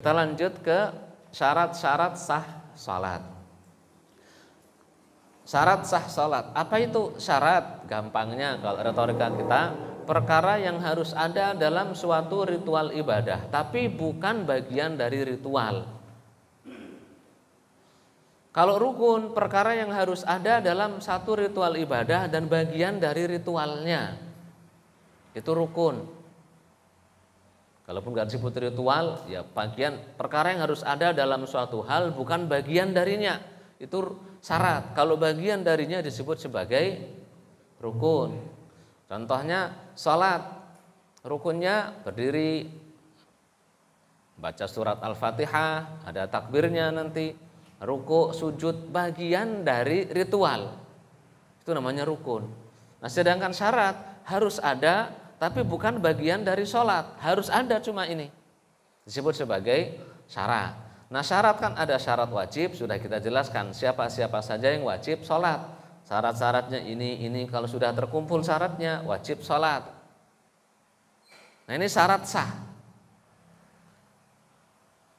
Kita lanjut ke syarat-syarat sah salat. Syarat sah salat. Apa itu syarat? Gampangnya kalau retorika kita, perkara yang harus ada dalam suatu ritual ibadah, tapi bukan bagian dari ritual. Kalau rukun, perkara yang harus ada dalam satu ritual ibadah dan bagian dari ritualnya, itu rukun. Kalaupun nggak disebut ritual, ya bagian perkara yang harus ada dalam suatu hal bukan bagian darinya, itu syarat. Kalau bagian darinya disebut sebagai rukun. Contohnya salat, rukunnya berdiri, baca surat Al-Fatihah, ada takbirnya nanti, ruku, sujud, bagian dari ritual. Itu namanya rukun. Nah, sedangkan syarat harus ada tapi bukan bagian dari sholat. Harus ada cuma ini. Disebut sebagai syarat. Nah, syarat kan ada syarat wajib, sudah kita jelaskan siapa-siapa saja yang wajib sholat. Syarat-syaratnya ini kalau sudah terkumpul syaratnya wajib sholat. Nah, ini syarat sah.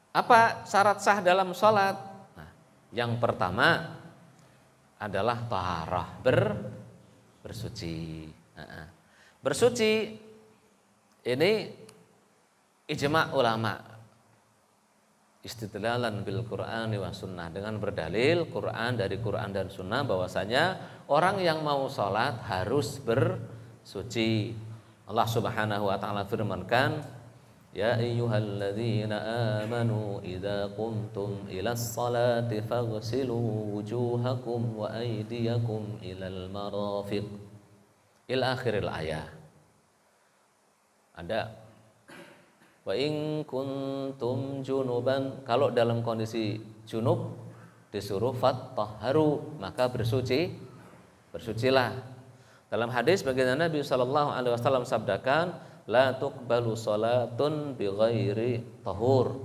Apa syarat sah dalam sholat? Nah, yang pertama adalah taharah, bersuci. Bersuci ini ijma' ulama, istidlalan bil Qur'ani wa sunnah, dengan berdalil dari Quran dan sunnah bahwasanya orang yang mau sholat harus bersuci. Allah Subhanahu wa taala firmankan, ya ayyuhalladzina amanu idza qumtum ilas salati faghsilu wujuhakum wa aydiyakum ilal marafiq ila akhiril ayah. Ada wa in kuntum junuban, kalau dalam kondisi junub disuruh fattahharu, maka bersucilah. Dalam hadis bagaimana Nabi sallallahu alaihi wasallam sabdakan, la tuqbalu salatun bighairi tahur.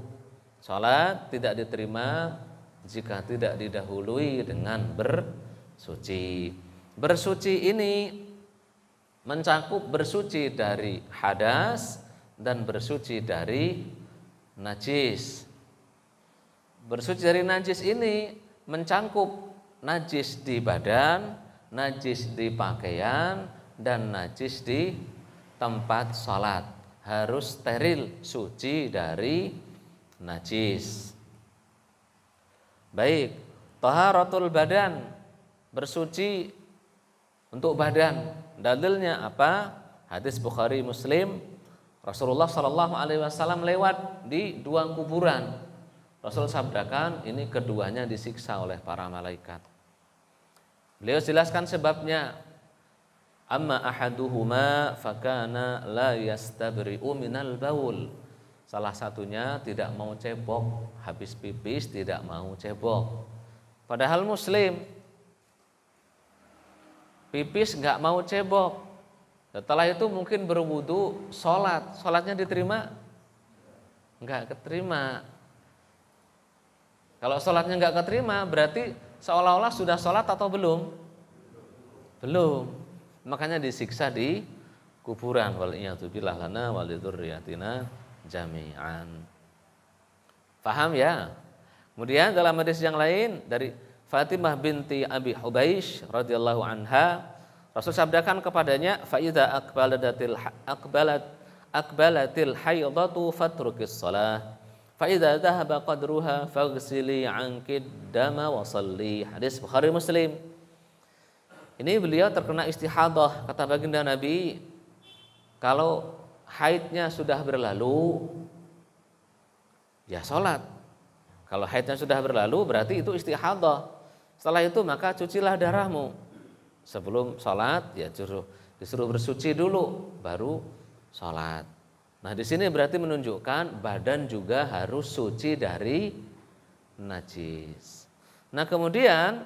Salat tidak diterima jika tidak didahului dengan bersuci. Bersuci ini mencakup bersuci dari hadas dan bersuci dari najis. Bersuci dari najis ini mencakup najis di badan, najis di pakaian, dan najis di tempat sholat. Harus steril, suci dari najis. Baik, taharatul badan, bersuci untuk badan. Dalilnya apa? Hadis Bukhari Muslim, Rasulullah Shallallahu Alaihi Wasallam lewat di dua kuburan. Rasul sabdakan, ini keduanya disiksa oleh para malaikat. Beliau jelaskan sebabnya. Amma ahaduhuma fakana la yastabri'u minal baul. Salah satunya tidak mau cebok, habis pipis tidak mau cebok. Padahal muslim, pipis nggak mau cebok. Setelah itu mungkin berwudu, sholatnya diterima? Nggak keterima. Kalau sholatnya nggak keterima, berarti seolah-olah sudah sholat atau belum? Belum. Makanya disiksa di kuburan. Wal'iyadzubillah lana walidurriyatina jami'an. Faham ya? Kemudian dalam hadis yang lain dari Fatimah binti Abi Hubaish radhiyallahu anha, Rasul sabdakan kepadanya, fa idza aqbalatil haidatu fatrukis shalah, fa idza dhahaba qadruha faghsili 'ankid dama wa shalli. Hadis Bukhari Muslim. Ini beliau terkena istihadah, kata baginda Nabi, kalau haidnya sudah berlalu ya sholat. Kalau haidnya sudah berlalu berarti itu istihadah. Setelah itu maka cucilah darahmu. Sebelum sholat ya disuruh bersuci dulu baru sholat. Nah, di sini berarti menunjukkan badan juga harus suci dari najis. Nah, kemudian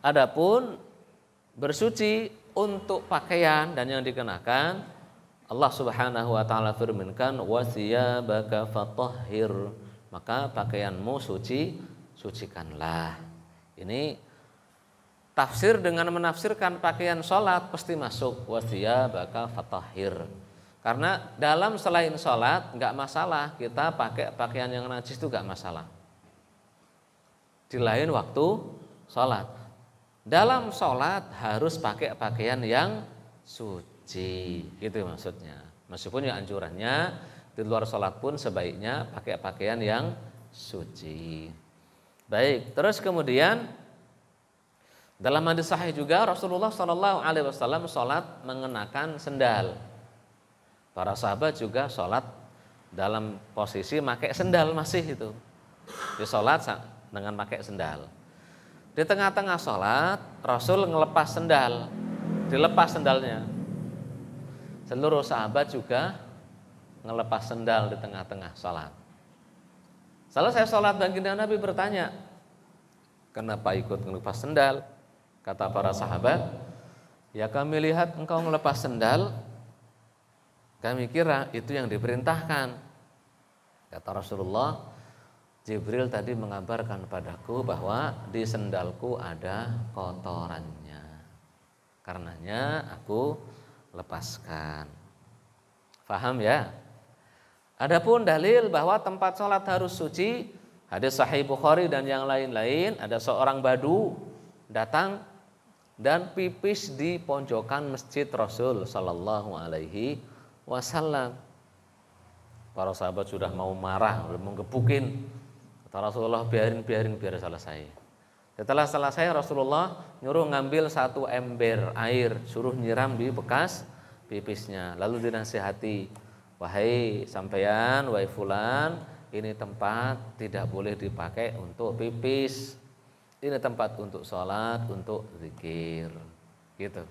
adapun bersuci untuk pakaian dan yang dikenakan, Allah Subhanahu wa taala firmankan, wasiyabaka fatahhir, maka pakaianmu sucikanlah. Ini tafsir dengan menafsirkan pakaian sholat pasti masuk, wasiyabaka fatahhir. Karena dalam selain sholat nggak masalah kita pakai pakaian yang najis itu nggak masalah. Di lain waktu sholat. Dalam sholat harus pakai pakaian yang suci, gitu maksudnya. Meskipun ya anjurannya di luar sholat pun sebaiknya pakai pakaian yang suci. Baik, terus kemudian dalam hadis sahih juga Rasulullah SAW sholat mengenakan sendal. Para sahabat juga sholat dalam posisi pakai sendal masih itu. Di sholat dengan pakai sendal. Di tengah-tengah sholat Rasul ngelepas sendal, dilepas sendalnya. Seluruh sahabat juga ngelepas sendal di tengah-tengah sholat. Selesai sholat baginda Nabi bertanya, kenapa ikut ngelepas sendal? Kata para sahabat, ya kami lihat engkau ngelepas sendal, kami kira itu yang diperintahkan. Kata Rasulullah, Jibril tadi mengabarkan padaku bahwa di sendalku ada kotorannya. Karenanya aku lepaskan. Faham ya? Adapun dalil bahwa tempat sholat harus suci, hadis Sahih Bukhari dan yang lain-lain, ada seorang badu datang dan pipis di pojokan masjid Rasul Sallallahu Alaihi Wasallam. Para sahabat sudah mau marah, mau gebukin. Kata Rasulullah, biarin biar selesai. Setelah selesai Rasulullah nyuruh ngambil satu ember air, suruh nyiram di bekas pipisnya. Lalu dinasihati, wahai sampeyan, wahai fulan, ini tempat tidak boleh dipakai untuk pipis. Ini tempat untuk sholat, untuk zikir. Gitu.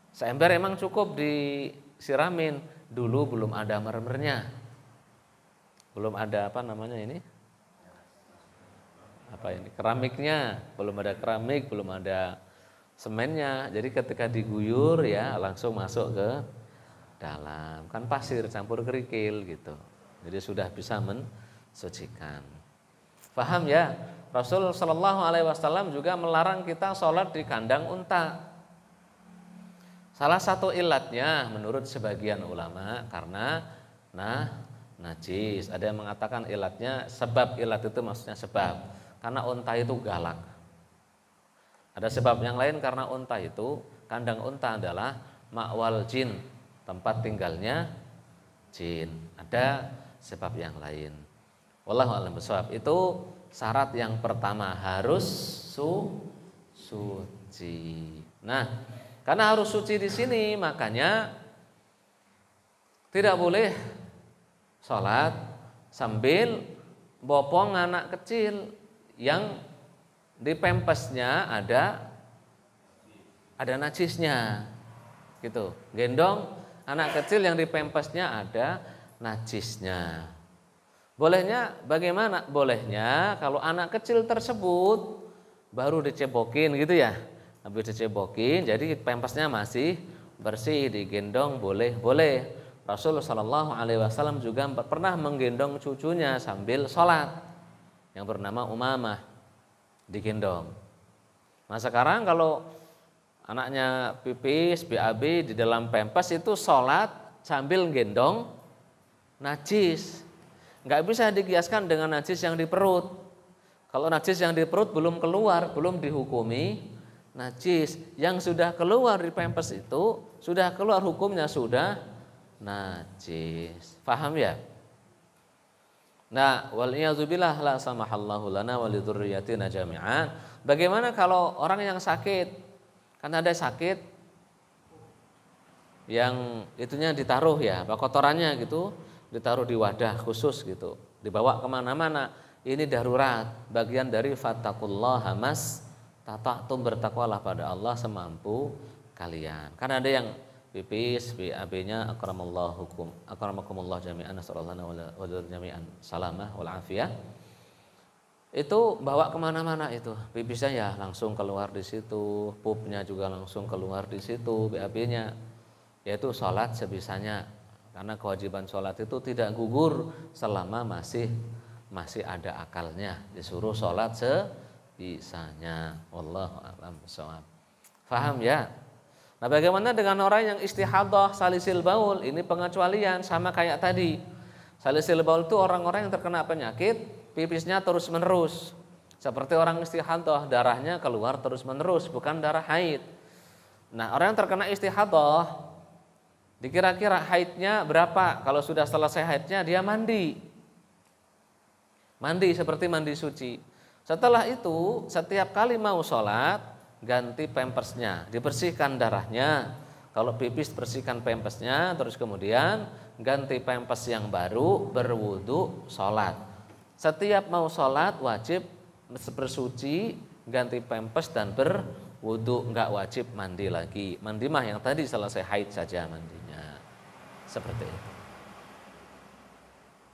Seember emang cukup disiramin. Dulu belum ada mermernya. Belum ada apa namanya ini? Apa ini? Keramiknya. Belum ada keramik, belum ada semennya. Jadi ketika diguyur ya langsung masuk ke dalam. Kan pasir campur kerikil gitu. Jadi sudah bisa mensucikan. Paham ya? Rasul Shallallahu Alaihi Wasallam juga melarang kita sholat di kandang unta. Salah satu ilatnya menurut sebagian ulama karena najis. Ada yang mengatakan ilatnya sebab, ilat itu maksudnya sebab karena unta itu galak. Ada sebab yang lain karena unta itu, kandang unta adalah ma'wal jin, tempat tinggalnya jin. Ada sebab yang lain. Wallahu a'lam bishawab. Itu syarat yang pertama, harus suci. Nah, karena harus suci di sini, makanya tidak boleh sholat sambil bopong anak kecil yang di pempesnya ada najisnya, gitu. Gendong anak kecil yang di pempesnya ada najisnya. Bolehnya bagaimana? Bolehnya kalau anak kecil tersebut baru dicebokin gitu ya. Habis dicebokin, jadi pempesnya masih bersih, digendong boleh. Rasul Shallallahu Alaihi Wasallam juga pernah menggendong cucunya sambil sholat, yang bernama Umamah, digendong. Nah sekarang kalau anaknya pipis, BAB di dalam pempes itu sholat sambil gendong najis, nggak bisa dikiaskan dengan najis yang di perut. Kalau najis yang di perut belum keluar, belum dihukumi najis. Yang sudah keluar di pempes itu sudah keluar, hukumnya sudah najis. Paham ya? Nah, wal'iyadzubillah la samahallahu lana wa lidzurriyyatina jami'an. Bagaimana kalau orang yang sakit? Kan ada sakit yang itunya ditaruh ya, kotorannya gitu, ditaruh di wadah khusus gitu, dibawa kemana-mana. Ini darurat, bagian dari fattaqullaha tata'tum, bertakwalah pada Allah semampu kalian. Karena ada yang pipis, BAB-nya akramakumullah jami'an, nasallallahu wa jami'an salamah wal afiyah. Itu bawa kemana-mana itu, pipisnya ya langsung keluar di situ, pupnya juga langsung keluar di situ, BAB-nya. Yaitu sholat sebisanya, karena kewajiban sholat itu tidak gugur selama masih ada akalnya. Disuruh sholat sebisanya. Wallahu a'lam bishawab. Faham ya? Nah, bagaimana dengan orang yang istihadah, salisil baul? Ini pengecualian sama kayak tadi. Salisil baul itu orang-orang yang terkena penyakit pipisnya terus-menerus. Seperti orang istihadah, darahnya keluar terus-menerus, bukan darah haid. Nah, orang yang terkena istihadah, dikira-kira haidnya berapa? Kalau sudah selesai haidnya, dia mandi. Mandi seperti mandi suci. Setelah itu, setiap kali mau sholat, ganti pampersnya, dibersihkan darahnya. Kalau pipis bersihkan pampersnya, terus kemudian ganti pampers yang baru, berwudu, sholat. Setiap mau sholat wajib bersuci, ganti pampers dan berwudu, enggak wajib mandi lagi. Mandi mah yang tadi selesai haid saja mandinya. Seperti itu.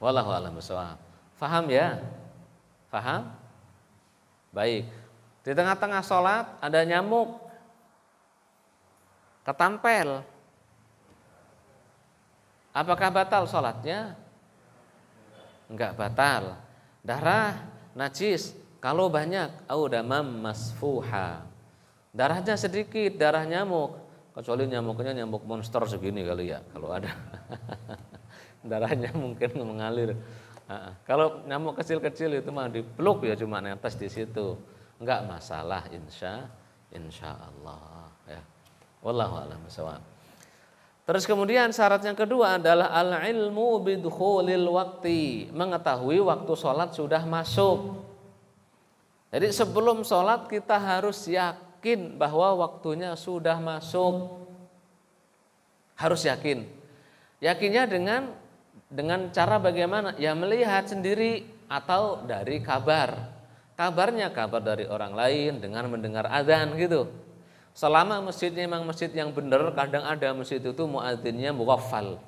Wallahu a'lam bishawab. Faham ya? Faham? Baik. Di tengah-tengah sholat ada nyamuk ketampel. Apakah batal sholatnya? Enggak batal. Darah najis kalau banyak, au damam masfuha. Darahnya sedikit, darah nyamuk. Kecuali nyamuknya nyamuk monster segini kali ya, kalau ada. Darahnya mungkin mengalir. Kalau nyamuk kecil-kecil itu mah dipeluk ya, cuma netes di situ. Enggak masalah insya Allah ya. Wallahu a'lam bishawab. Terus kemudian syarat yang kedua adalah al-ilmu bidkhulil waqti, mengetahui waktu sholat sudah masuk. Jadi sebelum sholat kita harus yakin bahwa waktunya sudah masuk. Harus yakin. Yakinnya dengan cara bagaimana? Ya melihat sendiri atau dari kabar. Kabarnya kabar dari orang lain dengan mendengar azan gitu. Selama masjidnya memang masjid yang benar, kadang ada masjid itu muadzinnya muwaffal.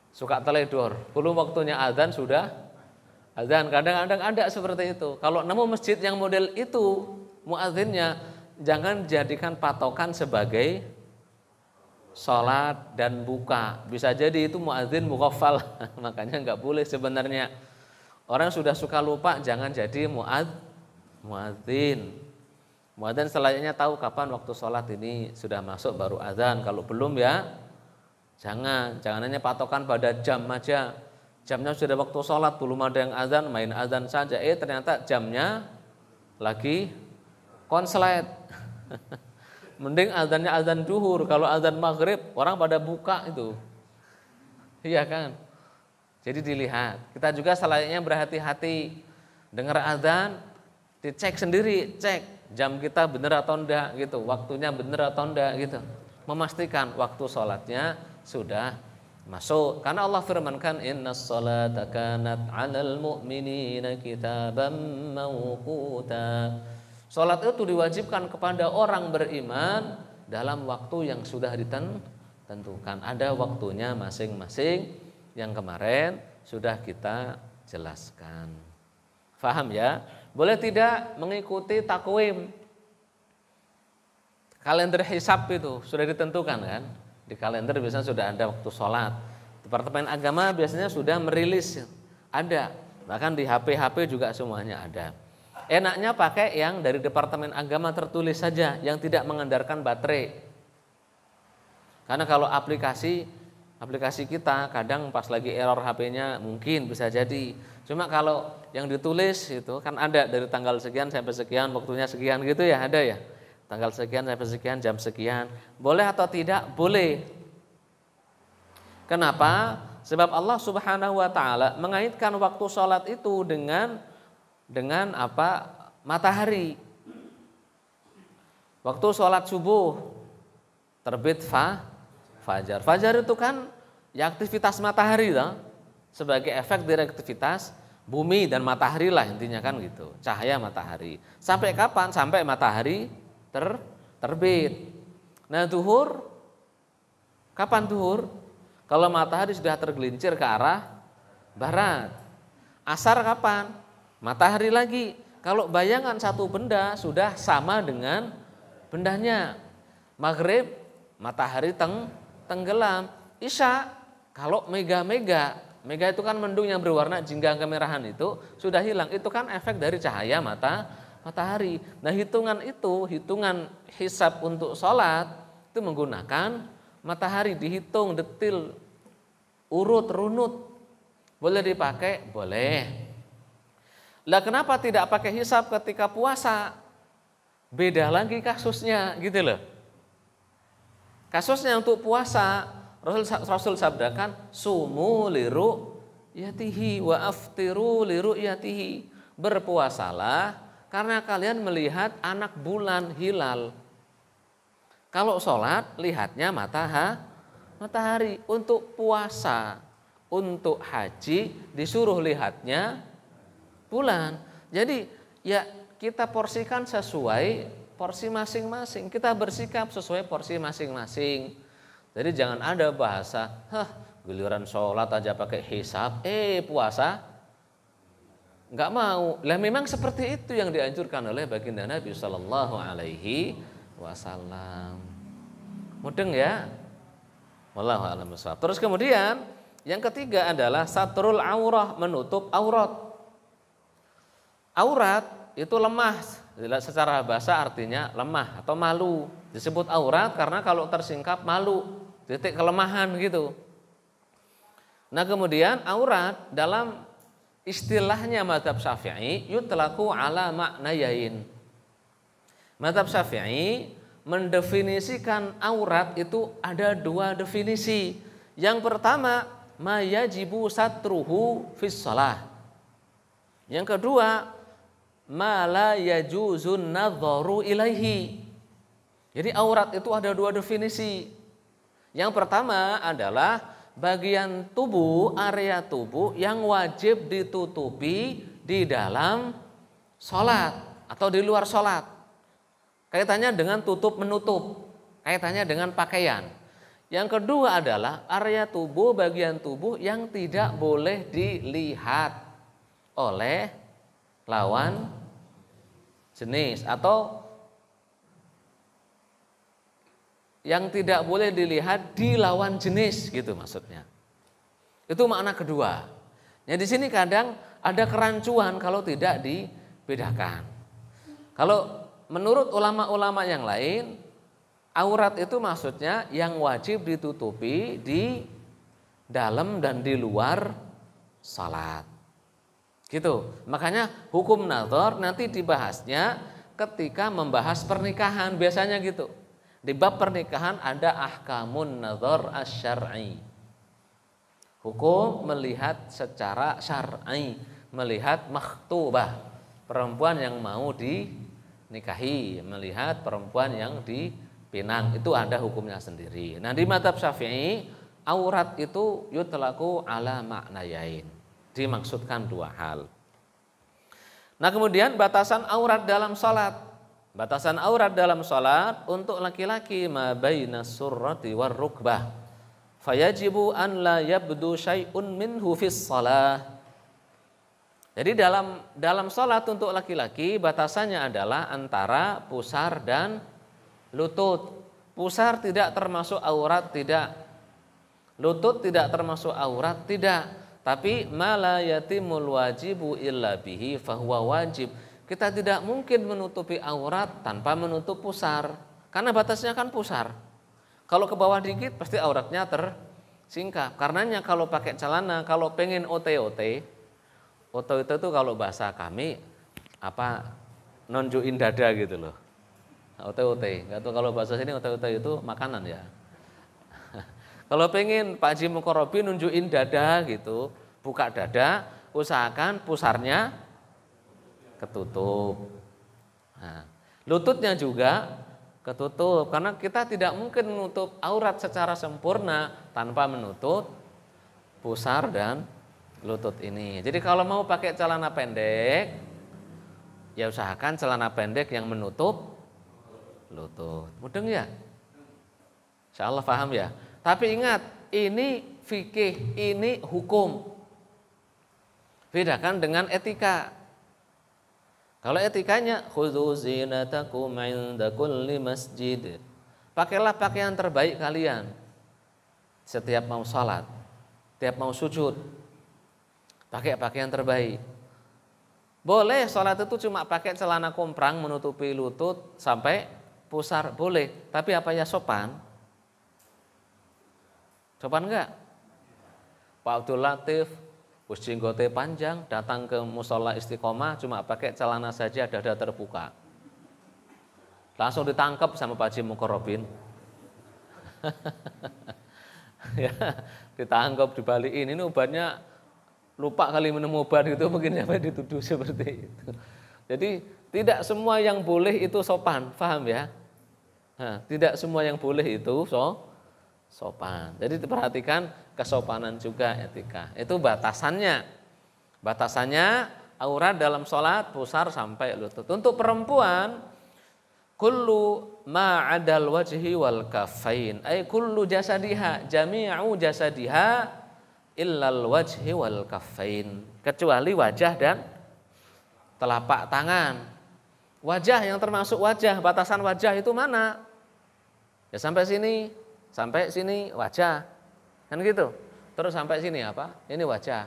Suka teledor. Belum waktunya azan sudah azan. Kadang-kadang ada seperti itu. Kalau nemu masjid yang model itu muadzinnya, jangan jadikan patokan sebagai sholat dan buka. Bisa jadi itu muadzin muwaffal. Makanya enggak boleh sebenarnya. Orang sudah suka lupa, jangan jadi muadzin. Muadzin selayaknya tahu kapan waktu sholat ini sudah masuk baru azan. Kalau belum ya jangan hanya patokan pada jam aja. Jamnya sudah waktu sholat, belum ada yang azan, main azan saja. Ternyata jamnya lagi konslet. Mending azannya azan duhur. Kalau azan maghrib orang pada buka itu. Iya kan? Jadi dilihat, kita juga selayaknya berhati-hati. Dengar azan, dicek sendiri, cek jam kita benar atau enggak gitu, waktunya benar atau enggak gitu. Memastikan waktu sholatnya sudah masuk. Karena Allah firmankan, innas sholata kanat 'alal mu'minina kitaban mawquta. Sholat itu diwajibkan kepada orang beriman dalam waktu yang sudah ditentukan. Ada waktunya masing-masing. Yang kemarin sudah kita jelaskan. Faham ya? Boleh tidak mengikuti takwim. Kalender hisab itu sudah ditentukan kan? Di kalender biasanya sudah ada waktu sholat. Departemen Agama biasanya sudah merilis. Ada. Bahkan di HP-HP juga semuanya ada. Enaknya pakai yang dari Departemen Agama tertulis saja, yang tidak mengandalkan baterai. Karena kalau aplikasi kita kadang pas lagi error HP-nya mungkin bisa jadi. Cuma kalau yang ditulis itu kan ada dari tanggal sekian sampai sekian, waktunya sekian gitu ya, ada ya. Tanggal sekian sampai sekian, jam sekian. Boleh atau tidak? Boleh. Kenapa? Sebab Allah Subhanahu wa taala mengaitkan waktu sholat itu dengan apa? Matahari. Waktu sholat subuh terbit fajar. Fajar itu kan ya aktivitas matahari lah, sebagai efek dari aktivitas bumi dan matahari lah intinya kan gitu. Cahaya matahari. Sampai kapan? Sampai matahari terbit. Nah, zuhur kapan zuhur? Kalau matahari sudah tergelincir ke arah barat. Asar kapan? Matahari lagi. Kalau bayangan satu benda sudah sama dengan bendanya. Maghrib matahari tenggelam. Isya kalau mega itu kan mendung yang berwarna jingga kemerahan itu sudah hilang. Itu kan efek dari cahaya matahari. Nah, hitungan hisab untuk sholat itu menggunakan matahari, dihitung detil, urut, runut. Boleh dipakai? Boleh. Lah kenapa tidak pakai hisab ketika puasa? Beda lagi kasusnya gitu loh. Kasusnya untuk puasa, Rasul sabdakan sumu liru yatihi wa aftiru liru yatihi. Berpuasalah karena kalian melihat anak bulan hilal. Kalau sholat lihatnya matahari. Untuk puasa, untuk haji disuruh lihatnya bulan. Jadi ya kita porsikan sesuai porsi masing-masing. Kita bersikap sesuai porsi masing-masing. Jadi jangan ada bahasa, giliran sholat aja pakai hisab, puasa nggak mau. Lah memang seperti itu yang dianjurkan oleh baginda Nabi Shallallahu Alaihi Wasallam. Mudeng ya. Wallahu a'lam bishawab. Terus kemudian yang ketiga adalah satrul aurah, menutup aurat. Aurat itu lemah, secara bahasa artinya lemah atau malu. Disebut aurat karena kalau tersingkap malu, titik kelemahan gitu. Nah kemudian aurat dalam istilahnya mazhab Syafi'i yutlaqu ala maknayain. Mazhab Syafi'i mendefinisikan aurat itu ada dua definisi. Yang pertama, ma yajibu satruhu fis shalah. Yang kedua, ma la yajuzun nadharu ilaihi. Jadi aurat itu ada dua definisi. Yang pertama adalah bagian tubuh, area tubuh yang wajib ditutupi di dalam sholat atau di luar sholat. Kaitannya dengan tutup menutup, kaitannya dengan pakaian. Yang kedua adalah area tubuh, bagian tubuh yang tidak boleh dilihat oleh lawan jenis atau yang tidak boleh dilihat di lawan jenis gitu maksudnya. Itu makna kedua. Ya di sini kadang ada kerancuan kalau tidak dibedakan. Kalau menurut ulama-ulama yang lain, aurat itu maksudnya yang wajib ditutupi di dalam dan di luar salat. Gitu. Makanya hukum nazar nanti dibahasnya ketika membahas pernikahan biasanya gitu. Di bab pernikahan ada ahkamun nazar asy-syar'i. Hukum melihat secara syar'i, melihat makhtubah, perempuan yang mau dinikahi, melihat perempuan yang dipinang, itu ada hukumnya sendiri. Nah, di mazhab Syafi'i aurat itu yutlaqu ala maknayain. Dimaksudkan dua hal. Nah, kemudian batasan aurat dalam salat. Batasan aurat dalam salat untuk laki-laki ma baina surrati war rukbah. Fayajibu an la yabdu syai'un minhu fis shalah. Jadi dalam salat untuk laki-laki batasannya adalah antara pusar dan lutut. Pusar tidak termasuk aurat, tidak. Lutut tidak termasuk aurat, tidak. Tapi ma la yatimul wajibu illa bihi fahuwa wajib. Kita tidak mungkin menutupi aurat tanpa menutup pusar. Karena batasnya kan pusar. Kalau ke bawah dikit pasti auratnya tersingkap. Karenanya kalau pakai celana, kalau pengen OT-OT itu kalau bahasa kami nunjukin dada gitu loh. OT-OT. Enggak tahu kalau bahasa sini OT-OT itu makanan ya. Kalau pengen Pak Haji Mukorobi nunjukin dada gitu, buka dada, usahakan pusarnya ketutup. Nah, lututnya juga ketutup karena kita tidak mungkin menutup aurat secara sempurna tanpa menutup pusar dan lutut ini. Jadi kalau mau pakai celana pendek, ya usahakan celana pendek yang menutup lutut. Mudeng ya? Insyaallah paham ya. Tapi ingat, ini fikih, ini hukum. Bedakan dengan etika. Kalau etikanya khudzu zinatakum 'inda kulli masjid. Pakailah pakaian terbaik kalian setiap mau salat, setiap mau sujud. Pakai pakaian terbaik. Boleh salat itu cuma pakai celana komprang menutupi lutut sampai pusar boleh, tapi apa ya sopan? Sopan enggak? Pak Abdul Latif, jenggote panjang, datang ke musola Istiqomah cuma pakai celana saja, dada terbuka. Langsung ditangkap sama Pak Haji Mukarrabin. Ya, ditangkap, dibalikin. Ini obatnya lupa kali minum obat gitu, mungkin sampai dituduh seperti itu. Jadi tidak semua yang boleh itu sopan, paham ya? Nah, tidak semua yang boleh itu sopan. Jadi diperhatikan kesopanan juga, etika. Itu batasannya. Batasannya aurat dalam sholat pusar sampai lutut. Untuk perempuan, kullu ma'adal wajhi wal kafain, ay kullu jasadiha, jami'u jasadiha illal wajhi wal kafain, kecuali wajah dan telapak tangan. Wajah yang termasuk wajah, batasan wajah itu mana? Ya sampai sini wajah, kan gitu. Terus sampai sini apa? Ini wajah.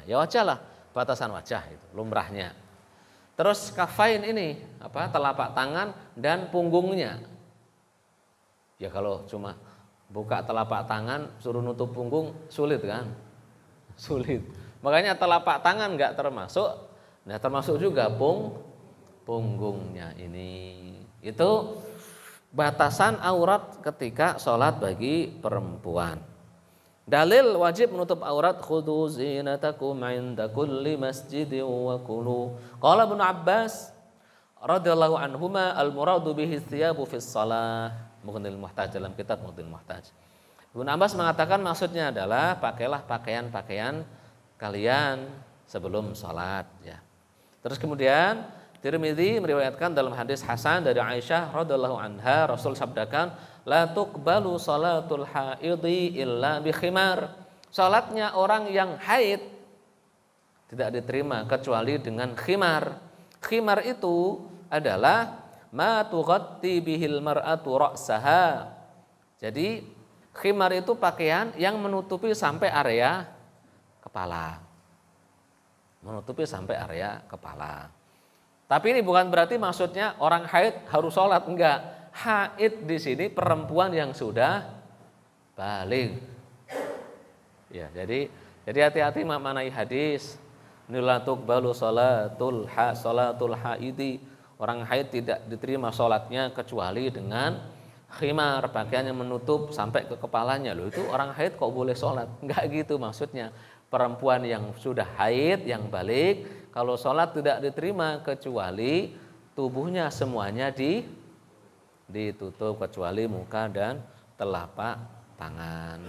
Ya wajah lah, batasan wajah itu lumrahnya. Terus kafain ini apa? Telapak tangan dan punggungnya. Ya kalau cuma buka telapak tangan suruh nutup punggung sulit kan? Sulit. Makanya telapak tangan enggak termasuk. Nah, termasuk juga punggungnya ini. Itu batasan aurat ketika sholat bagi perempuan. Dalil wajib menutup aurat, khudhu zinatakum 'inda kulli masjidin wa kulu. Qala Ibnu Abbas radhiyallahu anhuma al-muradu bihi thiyabu fis shalah. Mughnil Muhtaj, dalam kitab Mughnil Muhtaj. Ibnu Abbas mengatakan maksudnya adalah pakailah pakaian-pakaian kalian sebelum sholat ya. Terus kemudian Tirmidzi meriwayatkan dalam hadis hasan dari Aisyah radhiyallahu anha, Rasul sabdakan, la tuqbalu salatul haidhi illa bi khimar. Salatnya orang yang haid tidak diterima kecuali dengan khimar. Khimar itu adalah ma tughatti bihil mar'atu ra'saha. Jadi khimar itu pakaian yang menutupi sampai area kepala. Menutupi sampai area kepala. Tapi ini bukan berarti maksudnya orang haid harus sholat, enggak. Haid di sini perempuan yang sudah baligh. Ya, jadi hati-hati memaknai hadis. Nila tuqbalu salatul haidi. Orang haid tidak diterima sholatnya kecuali dengan khimar, pakaian yang menutup sampai ke kepalanya. Loh, itu orang haid kok boleh sholat? Enggak gitu maksudnya. Perempuan yang sudah haid, yang baligh, kalau sholat tidak diterima kecuali tubuhnya semuanya ditutup kecuali muka dan telapak tangan.